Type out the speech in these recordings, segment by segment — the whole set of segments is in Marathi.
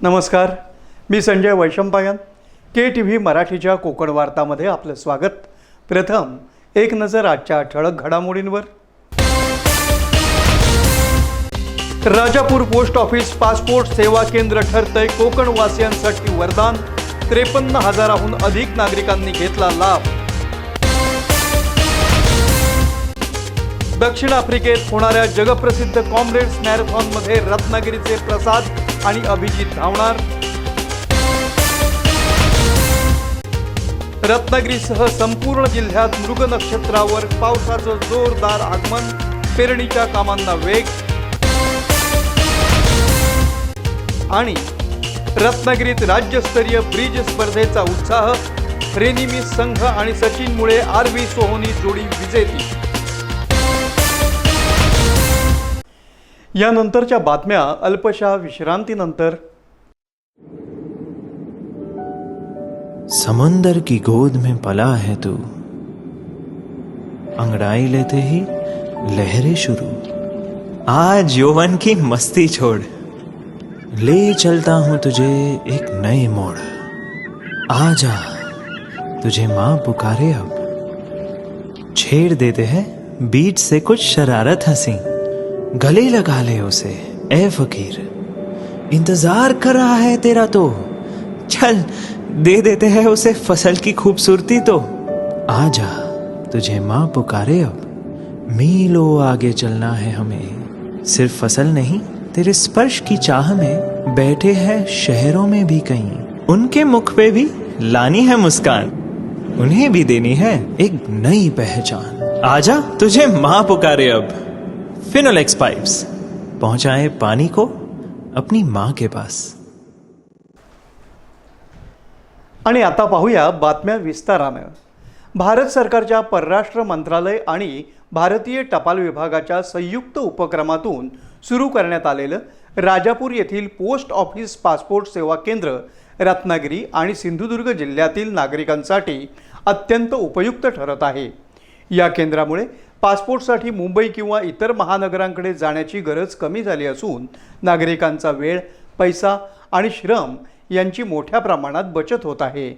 नमस्कार, मी संजय वैशंपायन. KTV मराठीच्या कोकण वार्तामध्ये आपलं स्वागत. प्रथम एक नजर आजच्या ठळक घडामोडींवर. राजापूर पोस्ट ऑफिस पासपोर्ट सेवा केंद्र ठरतंय कोकणवासियांसाठी वरदान. 53,000हून अधिक नागरिकांनी घेतला लाभ. दक्षिण आफ्रिकेत होणाऱ्या जगप्रसिद्ध कॉम्रेड्स मॅरेथॉनमध्ये रत्नागिरीचे प्रसाद आणि अभिजित धावणार. रत्नागिरीसह संपूर्ण जिल्ह्यात मृग नक्षत्रावर पावसाचं जोरदार आगमन. पेरणीच्या कामांना वेग. आणि रत्नागिरीत राज्यस्तरीय ब्रिज स्पर्धेचा उत्साह. रेनिमी संघ आणि सचिन मुळे आरवी सोहोनी जोडी विजेती. यानंतरच्या बातम्या अल्पशा विश्रांतीनंतर. समुंदर की गोद में पला है तू, अंगड़ाई लेते ही लहरें शुरू. आज यौवन की मस्ती छोड़, ले चलता हूं तुझे एक नए मोड़. आजा तुझे माँ पुकारे अब, छेड़ देते हैं बीच से कुछ शरारत हंसी. गले लगा ले उसे ए फकीर, इंतजार कर रहा है तेरा तो. चल दे देते हैं उसे फसल की खूबसूरती तो. आजा तुझे माँ पुकारे अब, मीलों आगे चलना है हमें. सिर्फ फसल नहीं, तेरे स्पर्श की चाह में बैठे हैं शहरों में भी कहीं. उनके मुख पे भी लानी है मुस्कान, उन्हें भी देनी है एक नई पहचान. आजा तुझे माँ पुकारे अब. फिनोलेक्स पाइप्स पहुंचाए पानी को अपनी मां के पास. आणि आता पाहूया बातम्या विस्ताराने. भारत सरकारच्या परराष्ट्र मंत्रालय आणि भारतीय टपाल विभागाच्या संयुक्त उपक्रमातून सुरू करण्यात आलेलं राजापूर येथील पोस्ट ऑफिस पासपोर्ट सेवा केंद्र रत्नागिरी आणि सिंधुदुर्ग जिल्ह्यातील नागरिकांसाठी अत्यंत उपयुक्त ठरत आहे. या केंद्रामुळे पासपोर्टसाठी मुंबई किंवा इतर महानगरांकडे जाण्याची गरज कमी झाली असून नागरिकांचा वेळ, पैसा आणि श्रम यांची मोठ्या प्रमाणात बचत होत आहे.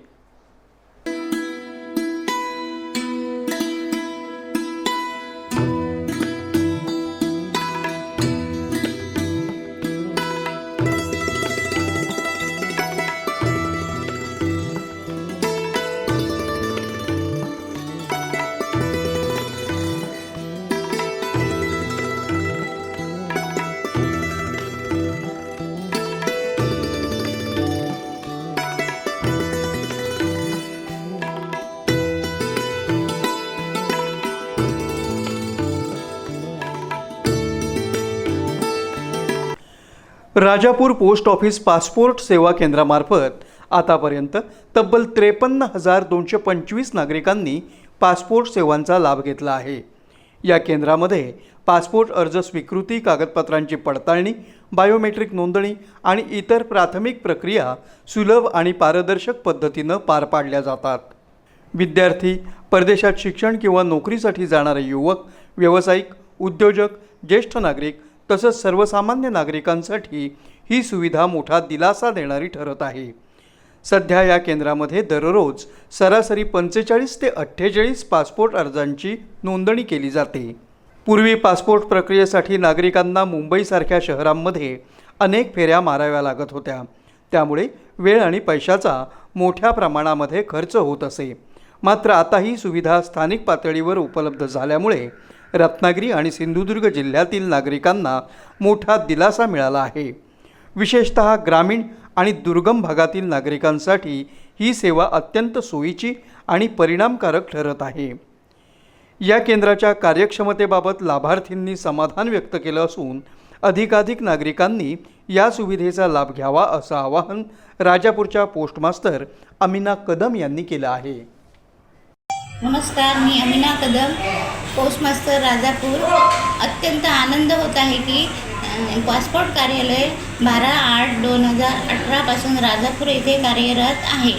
राजापूर पोस्ट ऑफिस पासपोर्ट सेवा केंद्रामार्फत आतापर्यंत तब्बल 53,225 नागरिकांनी पासपोर्ट सेवांचा लाभ घेतला आहे. या केंद्रामध्ये पासपोर्ट अर्ज स्वीकृती, कागदपत्रांची पडताळणी, बायोमेट्रिक नोंदणी आणि इतर प्राथमिक प्रक्रिया सुलभ आणि पारदर्शक पद्धतीनं पार पाडल्या जातात. विद्यार्थी, परदेशात शिक्षण किंवा नोकरीसाठी जाणारे युवक, व्यावसायिक, उद्योजक, ज्येष्ठ नागरिक तसंच सर्वसामान्य नागरिकांसाठी ही सुविधा मोठा दिलासा देणारी ठरत आहे. सध्या या केंद्रामध्ये दररोज सरासरी 45 ते 48 पासपोर्ट अर्जांची नोंदणी केली जाते. पूर्वी पासपोर्ट प्रक्रियेसाठी नागरिकांना मुंबईसारख्या शहरांमध्ये अनेक फेऱ्या माराव्या लागत होत्या. त्यामुळे वेळ आणि पैशाचा मोठ्या प्रमाणामध्ये खर्च होत असे. मात्र आता ही सुविधा स्थानिक पातळीवर उपलब्ध झाल्यामुळे रत्नागिरी आणि सिंधुदुर्ग जिल्ह्यातील नागरिकांना मोठा दिलासा मिळाला आहे. विशेषतः ग्रामीण आणि दुर्गम भागातील नागरिकांसाठी ही सेवा अत्यंत सोयीची आणि परिणामकारक ठरत आहे. या केंद्राच्या कार्यक्षमतेबाबत लाभार्थींनी समाधान व्यक्त केलं असून अधिकाधिक नागरिकांनी या सुविधेचा लाभ घ्यावा असं आवाहन राजापूरच्या पोस्टमास्टर अमिना कदम यांनी केलं आहे. नमस्कार, मी अमिना कदम, पोस्टमास्टर राजापूर. अत्यंत आनंद होत आहे की पासपोर्ट कार्यालय 12/8/2018 पासून राजापूर येथे कार्यरत आहे.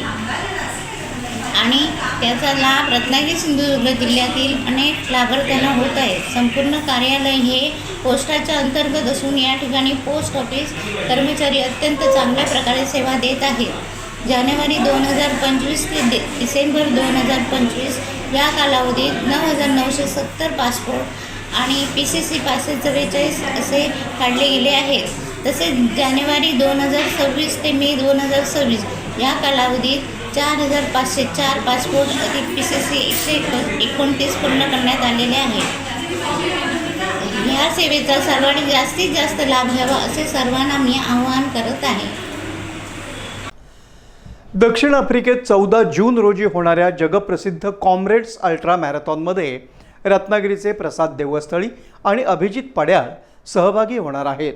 आणि त्याचा लाभ रत्नागिरी सिंधुदुर्ग जिल्ह्यातील अनेक लाभार्थ्यांना होत आहे. संपूर्ण कार्यालय हे पोस्टाच्या अंतर्गत असून या ठिकाणी पोस्ट ऑफिस कर्मचारी अत्यंत चांगल्या प्रकारे सेवा देत आहेत. जानेवारी 2025 ते डिसेंबर 2025 या कालावधीत 9,970 पासपोर्ट आणि PCC 544 असे काढले गेले आहेत. तसेच जानेवारी 2026 ते मे 2026 या कालावधीत 4,504 पासपोर्ट अधिक PCC 129 पूर्ण करण्यात आलेले आहेत. ह्या सेवेचा सर्वांनी जास्तीत जास्त लाभ घ्यावा असे सर्वांना मी आवाहन करत आहे. दक्षिण आफ्रिकेत 14 जून रोजी होणाऱ्या जगप्रसिद्ध कॉम्रेड्स अल्ट्रा मॅरेथॉनमध्ये रत्नागिरीचे प्रसाद देवस्थळी आणि अभिजित पड्याळ सहभागी होणार आहेत.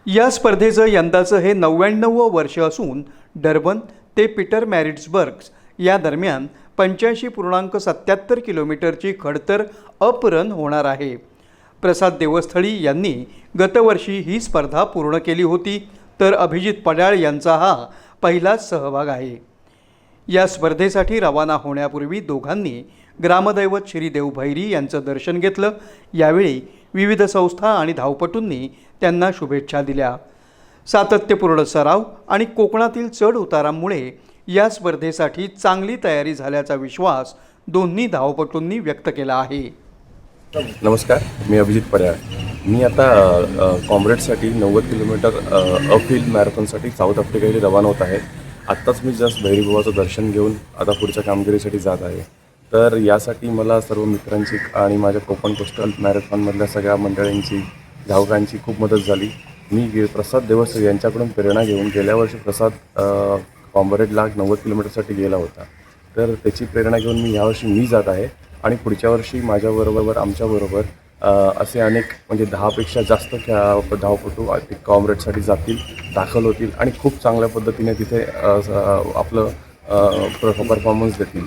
या स्पर्धेचं यंदाचं हे 99वं वर्ष असून डर्बन ते पीटरमॅरिट्सबर्ग या दरम्यान 85.77 किलोमीटरची खडतर अप रन होणार आहे. प्रसाद देवस्थळी यांनी गतवर्षी ही स्पर्धा पूर्ण केली होती, तर अभिजित पड्याळ यांचा हा पहिलाच सहभाग आहे. या स्पर्धेसाठी रवाना होण्यापूर्वी दोघांनी ग्रामदैवत श्री देवभैरी यांचं दर्शन घेतलं. यावेळी विविध संस्था आणि धावपटूंनी त्यांना शुभेच्छा दिल्या. सातत्यपूर्ण सराव आणि कोकणातील चढ उतारांमुळे या स्पर्धेसाठी चांगली तयारी झाल्याचा विश्वास दोन्ही धावपटूंनी व्यक्त केला आहे. नमस्कार, मी अभिजित पड्याळ. मी आता कॉम्रेडसाठी 90 किलोमीटर अपहिल मॅरेथॉनसाठी साऊथ आफ्रिकेला रवाना होत आहे. आत्ताच मी जस्ट भैरीबाबाचं दर्शन घेऊन आता पुढच्या कामगिरीसाठी जात आहे. तर यासाठी मला सर्व मित्रांची आणि माझ्या कोकण कोस्टल मॅरेथॉनमधल्या सगळ्या मंडळींची धावकांची खूप मदत झाली. मी प्रसाद देवस्थळी यांच्याकडून प्रेरणा घेऊन गेल्या वर्षी प्रसाद कॉम्रेडला 90 किलोमीटरसाठी गेला होता. तर त्याची प्रेरणा घेऊन यावर्षी जात आहे आणि पुढच्या वर्षी माझ्याबरोबर आमच्याबरोबर असे अनेक म्हणजे 10पेक्षा जास्त धावपटू कॉम्रेडसाठी जातील, दाखल होतील आणि खूप चांगल्या पद्धतीने तिथे आपलं परफॉर्मन्स देतील.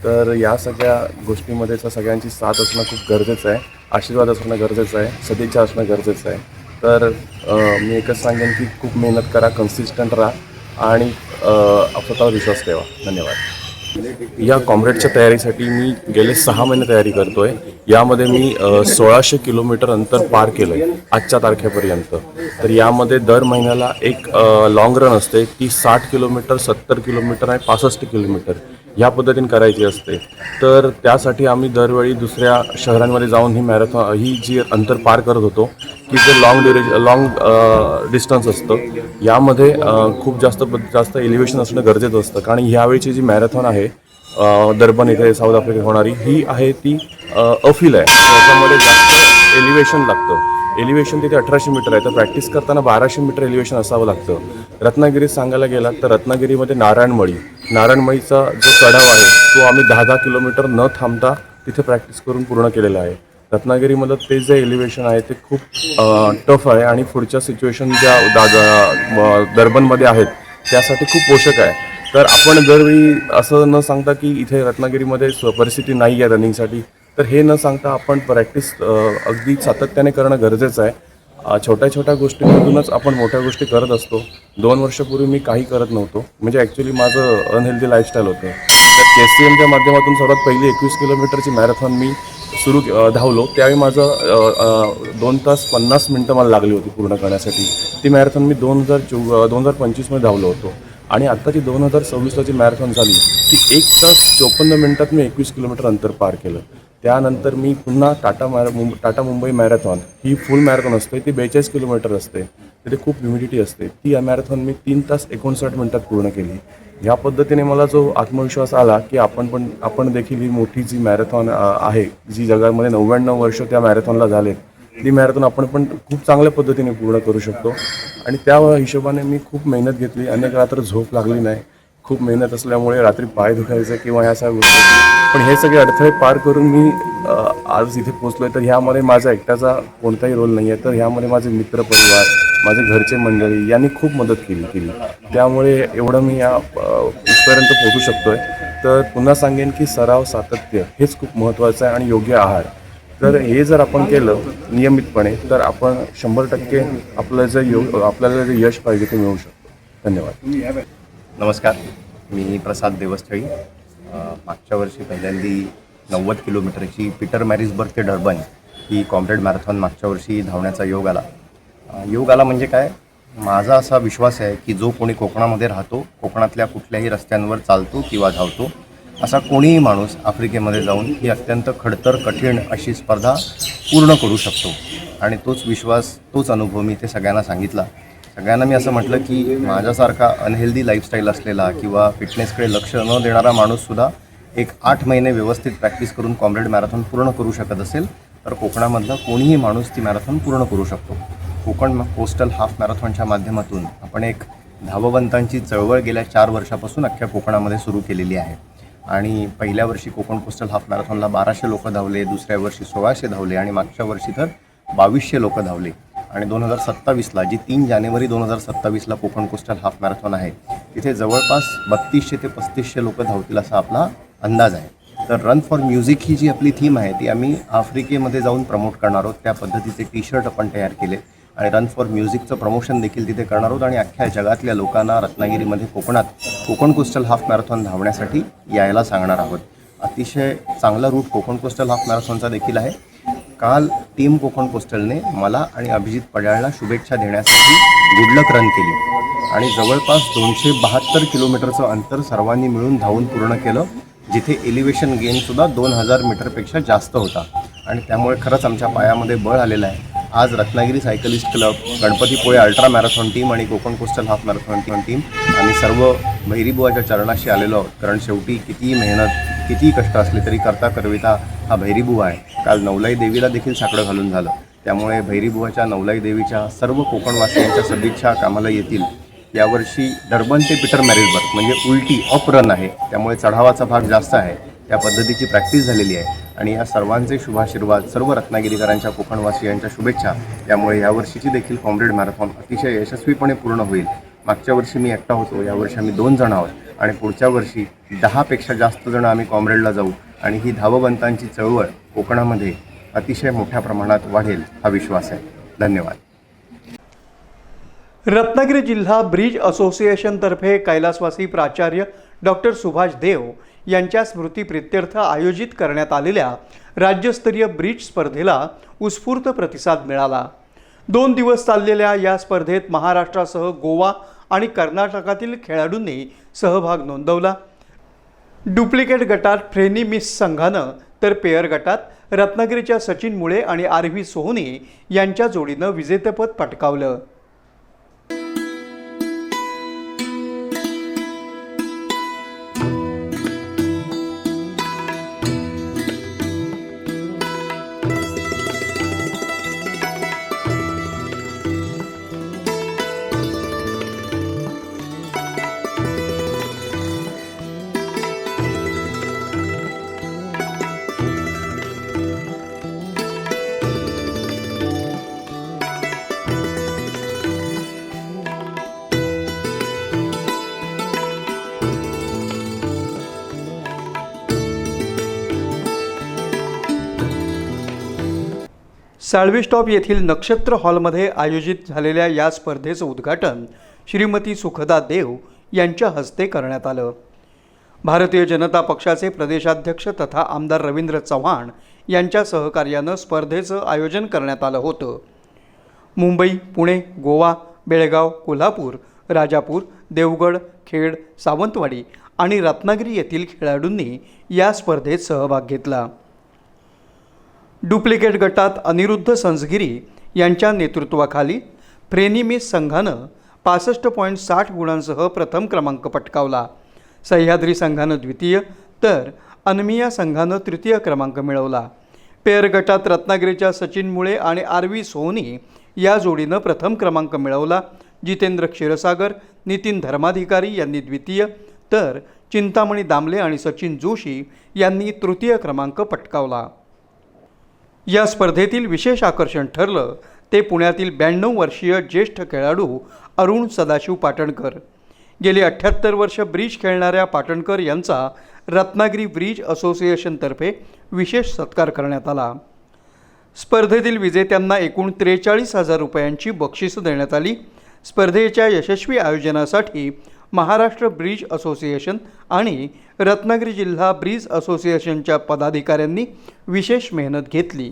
तर या सगळ्या गोष्टीमध्ये सगळ्यांची साथ असणं खूप गरजेचं आहे, आशीर्वाद असणं गरजेचं आहे, सदिच्छा असणं गरजेचं आहे. तर मी एकच सांगेन की खूप मेहनत करा, कन्सिस्टंट राहा आणि स्वतःवर विश्वास ठेवा. धन्यवाद. या कॉम्रेडच्या तयारीसाठी मी गेले 6 महिने तयारी करतो आहे. यामध्ये मी 1600 किलोमीटर अंतर पार केलं आहे आजच्या तारखेपर्यंत. तर यामध्ये दर महिन्याला एक लाँग रन असते, ती 60 किलोमीटर, 70 किलोमीटर आणि 65 किलोमीटर ह्या पद्धतीने करायची असते. तर त्यासाठी आम्ही दरवेळी दुसऱ्या शहरांमध्ये जाऊन ही जी अंतर पार करत होतो की जे लॉंग डिस्टन्स असतं. यामध्ये खूप जास्त एलिव्हेशन असणं गरजेचं असतं, कारण ह्यावेळीची जी मॅरेथॉन आहे डर्बन इथे साऊथ आफ्रिकेत होणारी, ही आहे ती अफिल आहे. त्याच्यामध्ये जास्त एलिव्हेशन लागतं. एलिव्हेशन तिथे 1800 मीटर आहे, तर प्रॅक्टिस करताना 1200 मीटर एलिव्हेशन असावं लागतं. रत्नागिरीत सांगायला गेलात तर रत्नागिरीमध्ये नारायणमळीचा जो चढाव आहे तो आम्ही 10 किलोमीटर न थांबता तिथे प्रॅक्टिस करून पूर्ण केलेला आहे. रत्नागिरीमधलं ते जे एलिव्हेशन आहे ते खूप टफ आहे आणि पुढच्या सिच्युएशन ज्या डर्बनमध्ये आहेत त्यासाठी खूप पोषक आहे. तर आपण दरवेळी असं न सांगता की इथे रत्नागिरीमध्ये परिस्थिती नाही आहे रनिंगसाठी, तर हे न सांगता आपण प्रॅक्टिस अगदी सातत्याने करणं गरजेचं आहे. छोट्या गोष्टींमधूनच आपण मोठ्या गोष्टी करत असतो. 2 वर्षापूर्वी मी काही करत नव्हतो, म्हणजे ॲक्च्युली माझं अनहेल्दी लाईफस्टाईल होतं. तर KCMच्या माध्यमातून सर्वात पहिली 21 किलोमीटरची मॅरेथॉन मी धावलो. त्यावेळी माझं 2 तास 50 मिनटं मला लागली होती पूर्ण करण्यासाठी. ती मॅरेथॉन मी 2025मध्ये धावलो होतो. आणि आत्ताची 2026ला जी मॅरेथॉन झाली ती 1 तास 54 मिनटात मी 21 किलोमीटर अंतर पार केलं. त्यानंतर मी पुन्हा टाटा मुंबई मॅरेथॉन, ही फुल मॅरेथॉन असते, ती 42 किलोमीटर असते, तिथे खूप ह्युमिडिटी असते. ती मॅरेथॉन मी 3 तास 59 मिनटात पूर्ण केली. ह्या पद्धतीने मला जो आत्मविश्वास आला की आपण देखील ही मोठी जी मॅरेथॉन आहे, जी जगामध्ये 99 वर्ष त्या मॅरेथॉनला झाले, ती मॅरेथॉन आपण पण खूप चांगल्या पद्धतीने पूर्ण करू शकतो. आणि त्या हिशोबाने मी खूप मेहनत घेतली. अनेक रात्र झोप लागली नाही. खूप मेहनत असल्यामुळे रात्री पाय दुखायचे किंवा ह्या सगळ्या गोष्टी, पण हे सगळे अडथळे पार करून मी आज इथे पोचलो आहे. तर ह्यामध्ये माझा एकट्याचा कोणताही रोल नाही आहे. तर ह्यामध्ये माझे मित्रपरिवार, माझे घरचे मंडळी यांनी खूप मदत केली. त्यामुळे एवढं मी इथपर्यंत पोहोचू शकतो आहे. तर पुन्हा सांगेन की सराव, सातत्य हेच खूप महत्त्वाचं आहे आणि योग्य आहार. तर हे जर आपण केलं नियमितपणे तर आपण 100% आपल्याला जे यश पाहिजे ते मिळवू शकतो. धन्यवाद. नमस्कार, मी प्रसाद देवस्थळी. मागच्या वर्षी पहिल्यांदी 90 किलोमीटरची पीटर मॅरिसबर्ग ते डर्बन ही कॉम्रेड मॅरेथॉन मागच्या वर्षी धावण्याचा योग आला. योग आला म्हणजे काय, माझा असा विश्वास आहे की जो कोणी कोकणामध्ये राहतो, कोकणातल्या कुठल्याही रस्त्यांवर चालतो किंवा धावतो, असा कोणीही माणूस आफ्रिकेमध्ये जाऊन ही अत्यंत खडतर कठीण अशी स्पर्धा पूर्ण करू शकतो. आणि तोच विश्वास, तोच अनुभव मी ते सगळ्यांना सांगितला. सगळ्यांना मी असं म्हटलं की माझ्यासारखा अनहेल्दी लाईफस्टाईल असलेला किंवा फिटनेसकडे लक्ष न देणारा माणूससुद्धा एक 8 महिने व्यवस्थित प्रॅक्टिस करून कॉम्रेड मॅरेथॉन पूर्ण करू शकत असेल तर कोकणामधला कोणीही माणूस ती मॅरेथॉन पूर्ण करू शकतो. कोकण कोस्टल हाफ मॅरेथॉनच्या माध्यमातून आपण एक धावबंतांची चळवळ गेल्या 4 वर्षापासून अख्ख्या कोकणामध्ये सुरू केलेली आहे. आणि पहिल्या वर्षी कोकण कोस्टल हाफ मॅरेथॉनला 1200 लोक धावले, दुसऱ्या वर्षी 1600 धावले आणि मागच्या वर्षी तर 2200 लोक धावले. आणि 2027ला जी 3 जानेवारी 2027ला कोकण कोस्टल हाफ मॅरेथॉन आहे तिथे जवळपास 3200 ते 3500 लोक धावतील असा आपला अंदाज आहे. तर रन फॉर म्युझिक ही जी आपली थीम आहे ती आम्ही आफ्रिकेमध्ये जाऊन प्रमोट करणार आहोत. त्या पद्धतीचे टी-शर्ट आपण तयार केले आणि रन फॉर म्युझिकचं प्रमोशन देखील तिथे करणार आहोत आणि अख्ख्या जगातल्या लोकांना रत्नागिरीमध्ये कोकणात कोकण कोस्टल हाफ मॅरेथॉन धावण्यासाठी यायला सांगणार आहोत. अतिशय चांगला रूट कोकण कोस्टल हाफ मॅरेथॉनचा देखील आहे. काल टीम कोकण कोस्टलने मला आणि अभिजित पड्याळला शुभेच्छा देण्यासाठी गुडलक रन केली आणि जवळपास 272 किलोमीटरचं अंतर सर्वांनी मिळून धावून पूर्ण केलं, जिथे एलिव्हेशन गेनसुद्धा 2000 मीटरपेक्षा जास्त होता. आणि त्यामुळे खरंच आमच्या पायामध्ये बळ आलेलं आहे. आज Ratnagiri cyclist club, Ganpatipule ultra marathon team आणि Konkan coastal half marathon team आम्ही सर्व भैरीबुवाच्या चरणाशी आलेलो आहोत. कारण शेवटी कितीही मेहनत, कितीही कष्ट असले तरी करता करविता हा भैरीबुवा आहे. काल नवलाई देवीला देखील साकडं घालून झालं. त्यामुळे भैरीबुवाच्या, नवलाई देवीच्या सर्व कोकणवासियांच्या सदिच्छा कामाला येतील. यावर्षी डर्बन ते पीटर मॅरिसबर्ग म्हणजे उलटी अप रन आहे, त्यामुळे चढावाचा भाग जास्त आहे. त्या पद्धतीची प्रॅक्टिस झालेली आहे आणि या सर्वांचे शुभाशीर्वाद, सर्व रत्नागिरीकरांच्या, कोकणवासियांच्या शुभेच्छा. त्यामुळे यावर्षीची देखील कॉम्रेड मॅरेथॉन अतिशय यशस्वीपणे पूर्ण होईल. मागच्या वर्षी मी एकटा होतो, यावर्षी आम्ही 2 जण आहोत आणि पुढच्या वर्षी 10 पेक्षा जास्त जण आम्ही कॉम्रेडला जाऊ आणि ही धावबंतांची चळवळ कोकणामध्ये अतिशय मोठ्या प्रमाणात वाढेल हा विश्वास आहे. धन्यवाद. रत्नागिरी जिल्हा ब्रिज असोसिएशनतर्फे कैलासवासी प्राचार्य डॉक्टर सुभाष देव यांच्या स्मृतीप्रित्यर्थ आयोजित करण्यात आलेल्या राज्यस्तरीय ब्रिज स्पर्धेला उत्स्फूर्त प्रतिसाद मिळाला. 2 दिवस चाललेल्या या स्पर्धेत महाराष्ट्रासह गोवा आणि कर्नाटकातील खेळाडूंनी सहभाग नोंदवला. डुप्लिकेट गटात फ्रेनी मिस संघानं तर पेअर गटात रत्नागिरीच्या सचिन मुळे आणि आरव्ही सोहनी यांच्या जोडीनं विजेतेपद पटकावलं. साळवी स्टॉप येथील नक्षत्र हॉलमध्ये आयोजित झालेल्या या स्पर्धेचं उद्घाटन श्रीमती सुखदा देव यांच्या हस्ते करण्यात आलं. भारतीय जनता पक्षाचे प्रदेशाध्यक्ष तथा आमदार रवींद्र चव्हाण यांच्या सहकार्यानं स्पर्धेचं आयोजन करण्यात आलं होतं. मुंबई, पुणे, गोवा, बेळगाव, कोल्हापूर, राजापूर, देवगड, खेड, सावंतवाडी आणि रत्नागिरी येथील खेळाडूंनी या स्पर्धेत सहभाग घेतला. डुप्लिकेट गटात अनिरुद्ध संसगिरी यांच्या नेतृत्वाखाली फ्रेनिमिस संघानं 65.60 गुणांसह प्रथम क्रमांक पटकावला. सह्याद्री संघानं द्वितीय तर अनमिया संघानं तृतीय क्रमांक मिळवला. पेअर गटात रत्नागिरीच्या सचिन मुळे आणि आरव्ही सोहनी या जोडीनं प्रथम क्रमांक मिळवला. जितेंद्र क्षीरसागर, नितीन धर्माधिकारी यांनी द्वितीय तर चिंतामणी दामले आणि सचिन जोशी यांनी तृतीय क्रमांक पटकावला. या स्पर्धेतील विशेष आकर्षण ठरलं ते पुण्यातील 92 वर्षीय ज्येष्ठ खेळाडू अरुण सदाशिव पाटणकर. गेली 78 वर्ष ब्रिज खेळणाऱ्या पाटणकर यांचा रत्नागिरी ब्रिज असोसिएशनतर्फे विशेष सत्कार करण्यात आला. स्पर्धेतील विजेत्यांना एकूण 43,000 रुपयांची बक्षिसं देण्यात आली. स्पर्धेच्या यशस्वी आयोजनासाठी महाराष्ट्र ब्रिज असोसिएशन आणि रत्नागिरी जिल्हा ब्रिज असोसिएशनच्या पदाधिकाऱ्यांनी विशेष मेहनत घेतली.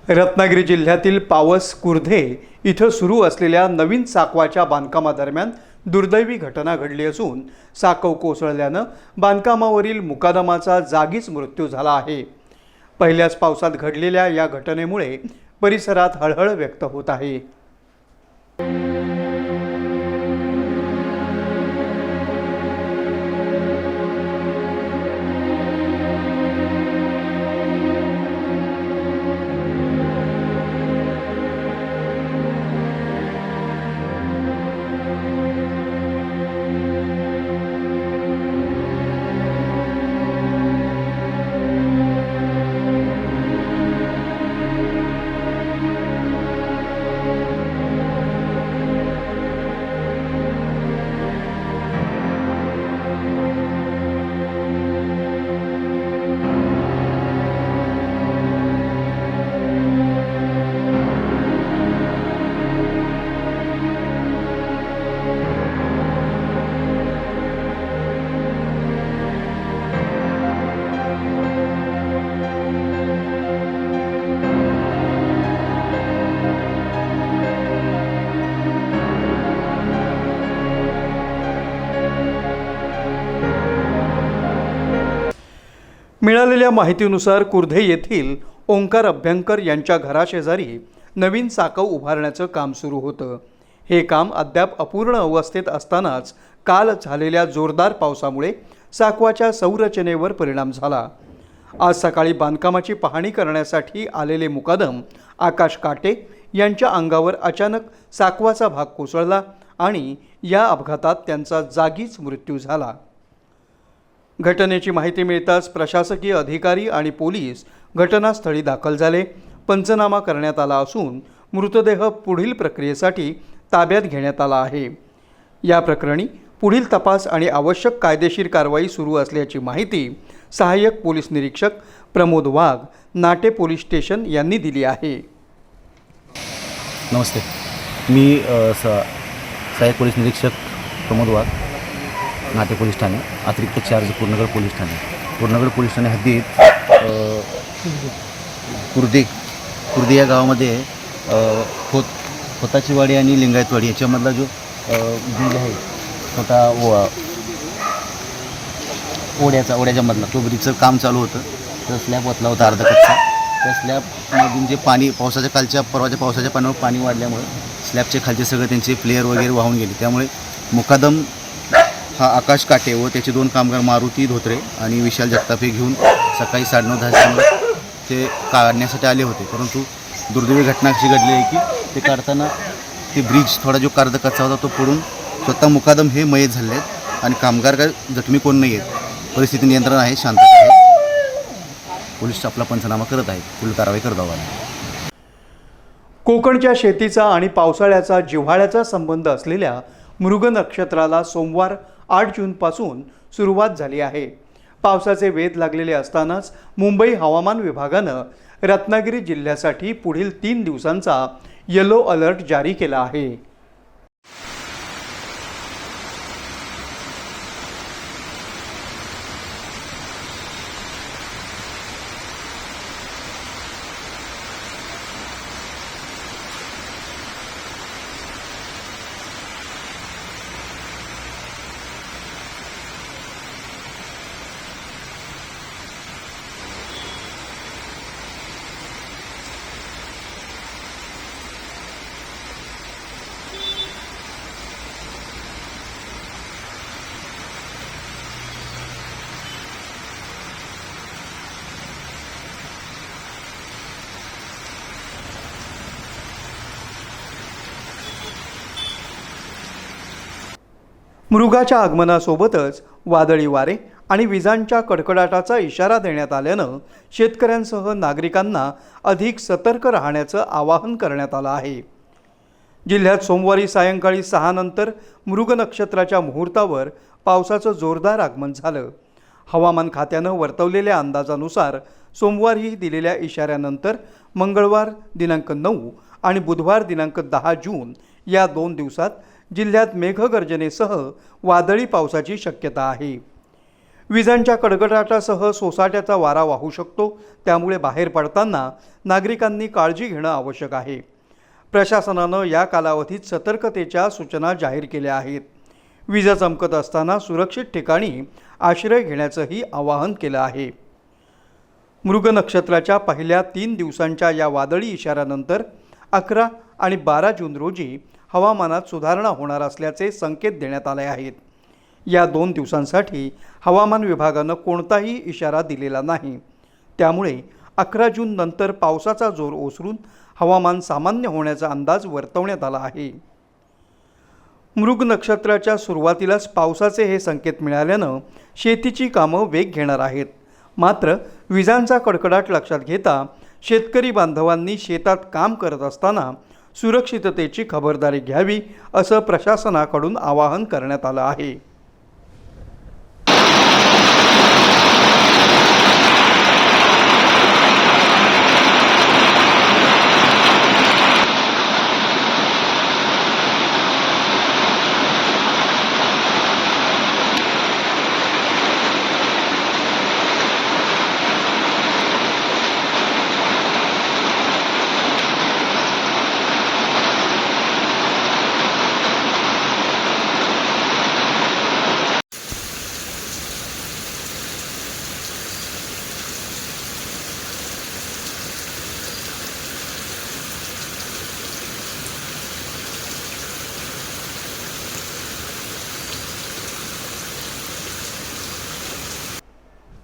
रत्नागिरी जिल्ह्यातील पावस कुर्धे इथं सुरू असलेल्या नवीन साकवाच्या बांधकामादरम्यान दुर्दैवी घटना घडली असून साकव कोसळल्यानं बांधकामावरील मुकादमाचा जागीच मृत्यू झाला आहे. पहिल्याच पावसात घडलेल्या या घटनेमुळे परिसरात हळहळ व्यक्त होत आहे. मिळालेल्या माहितीनुसार कुर्धे येथील ओंकार अभ्यंकर यांच्या घराशेजारी नवीन साकव उभारण्याचं काम सुरू होतं. हे काम अद्याप अपूर्ण अवस्थेत असतानाच काल झालेल्या जोरदार पावसामुळे साकवाच्या संरचनेवर परिणाम झाला. आज सकाळी बांधकामाची पाहणी करण्यासाठी आलेले मुकादम आकाश काटे यांच्या अंगावर अचानक साकवाचा भाग कोसळला आणि या अपघातात त्यांचा जागीच मृत्यू झाला. घटनेची माहिती मिळताच प्रशासकीय अधिकारी आणि पोलीस घटनास्थळी दाखल झाले. पंचनामा करण्यात आला असून मृतदेह पुढील प्रक्रियेसाठी ताब्यात घेण्यात आला आहे. या प्रकरणी पुढील तपास आणि आवश्यक कायदेशीर कारवाई सुरू असल्याची माहिती सहाय्यक पोलीस निरीक्षक प्रमोद वाघ, नाटे पोलीस स्टेशन यांनी दिली आहे. नमस्ते, मी सहाय्यक पोलीस निरीक्षक प्रमोद वाघ, नाटे पोलीस ठाणे, अतिरिक्त charge Purnagad police Thane. Purnagad police Thane हद्दीत कुर्दी या गावामध्ये खोताचीवाडी आणि लिंगायतवाडी याच्यामधला जो ब्रिज आहे, छोटा ओढ्याच्या मधला, तो ब्रिजचं काम चालू होतं. तर स्लॅब ओतला होता अर्धा कच्चा. त्या स्लॅबमधून जे पाणी परवाच्या पावसाच्या पाण्यावर पाणी वाढल्यामुळे स्लॅबचे खालचे सगळे त्यांचे प्लेयर वगैरे वाहून गेले. त्यामुळे मुकादम हा आकाश काटे व त्याचे 2 कामगार मारुती धोत्रे आणि विशाल जगतापे घेऊन सकाळी 9:30 ते काढण्यासाठी आले होते. परंतु दुर्दैवी घटना अशी घडली आहे की ते काढताना ते ब्रिज थोडा जो अर्धा कच्चा होता तो पडून स्वतः मुकादम हे मयत झाले आहेत आणि कामगार काय जखमी कोण नाही आहेत. परिस्थिती नियंत्रण आहे, शांतता आहे. पोलीस आपला पंचनामा करत आहेत, पुढील कारवाई करत आहोत. कोकणच्या शेतीचा आणि पावसाळ्याचा जिव्हाळ्याचा संबंध असलेल्या मृग नक्षत्राला सोमवार 8 जूनपासून सुरुवात झाली आहे. पावसाचे वेध लागलेले असतानाच मुंबई हवामान विभागानं रत्नागिरी जिल्ह्यासाठी पुढील 3 दिवसांचा येलो अलर्ट जारी केला आहे. मृगाच्या आगमनासोबतच वादळी वारे आणि विजांच्या कडकडाटाचा इशारा देण्यात आल्यानं शेतकऱ्यांसह नागरिकांना अधिक सतर्क राहण्याचं आवाहन करण्यात आलं आहे. जिल्ह्यात सोमवारी सायंकाळी 6 नंतर मृग नक्षत्राच्या मुहूर्तावर पावसाचं जोरदार आगमन झालं. हवामान खात्यानं वर्तवलेल्या अंदाजानुसार सोमवारी दिलेल्या इशाऱ्यानंतर मंगळवार दिनांक 9 आणि बुधवार दिनांक 10 जून या 2 दिवसात जिल्ह्यात मेघगर्जनेसह वादळी पावसाची शक्यता आहे. विजांच्या कडकडाटासह सोसाट्याचा वारा वाहू शकतो, त्यामुळे बाहेर पडताना नागरिकांनी काळजी घेणं आवश्यक आहे. प्रशासनानं या कालावधीत सतर्कतेच्या सूचना जाहीर केल्या आहेत. विजा चमकत असताना सुरक्षित ठिकाणी आश्रय घेण्याचंही आवाहन केलं आहे. मृग नक्षत्राच्या पहिल्या 3 दिवसांच्या या वादळी इशाऱ्यानंतर 11 आणि 12 जून रोजी हवामानात सुधारणा होणार असल्याचे संकेत देण्यात आले आहेत. या 2 दिवसांसाठी हवामान विभागानं कोणताही इशारा दिलेला नाही. त्यामुळे 11 जून नंतर पावसाचा जोर ओसरून हवामान सामान्य होण्याचा अंदाज वर्तवण्यात आला आहे. मृग नक्षत्राच्या सुरुवातीलाच पावसाचे हे संकेत मिळाल्यानं शेतीची कामं वेग घेणार आहेत. मात्र विजांचा कडकडाट लक्षात घेता शेतकरी बांधवांनी शेतात काम करत असताना सुरक्षिततेची खबरदारी घ्यावी असं प्रशासनाकडून आवाहन करण्यात आलं आहे.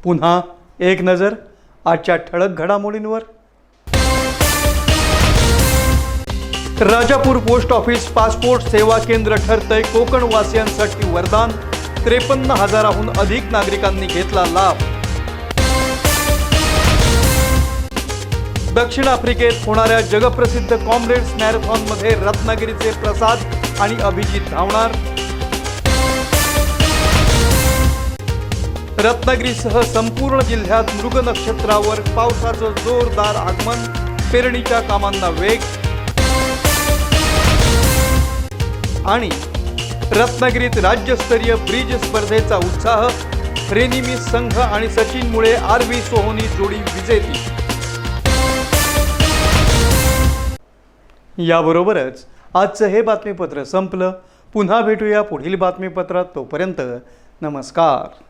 पुन्हा एक नजर आजच्या ठळक घडामोडींवर. राजापूर पोस्ट ऑफिस पासपोर्ट सेवा केंद्र ठरतंय कोकणवासियांसाठी वरदान. 53,000हून अधिक नागरिकांनी घेतला लाभ. दक्षिण आफ्रिकेत होणाऱ्या जगप्रसिद्ध कॉम्रेड्स मॅरेथॉनमध्ये रत्नागिरीचे प्रसाद आणि अभिजित धावणार. रत्नागिरीसह संपूर्ण जिल्ह्यात मृग नक्षत्रावर पावसाचं जोरदार आगमन. पेरणीच्या कामांना वेग. आणि रत्नागिरीत राज्यस्तरीय ब्रिज स्पर्धेचा उत्साह. रेनिमिस संघ आणि सचिनमुळे आरवी सोहोनी जोडी विजेती. याबरोबरच आजचं हे बातमीपत्र संपलं. पुन्हा भेटूया पुढील बातमीपत्रात. तोपर्यंत नमस्कार.